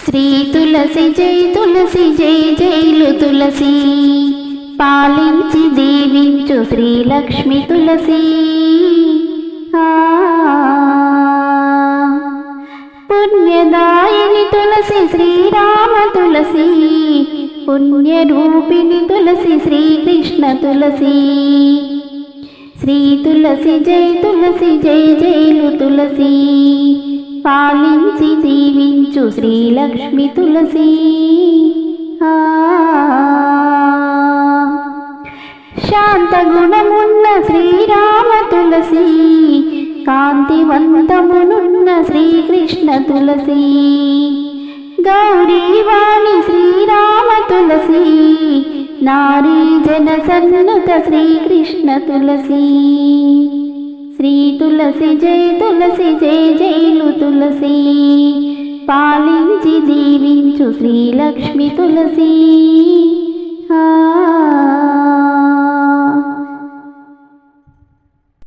శ్రీ తులసి జై జైలు తులసి, పాలించి దీవించు శ్రీలక్ష్మి తులసి. పుణ్యదాయిని తులసి శ్రీరామ తులసి, పుణ్యరూపిణి తులసి శ్రీకృష్ణ తులసి. శ్రీ తులసి జై జైలు తులసి, పాలించి దీవించు శ్రీలక్ష్మి తులసి. శాంత గుణమున్న శ్రీరామ తులసి, కాంతివంతమునున్న శ్రీకృష్ణ తులసి. గౌరీవాణి శ్రీరామ తులసి, నారీ జన సన్నుత శ్రీకృష్ణ తులసి. శ్రీ తులసి జై జైలు తులసి, పాలించి దీవించు శ్రీలక్ష్మి తులసి.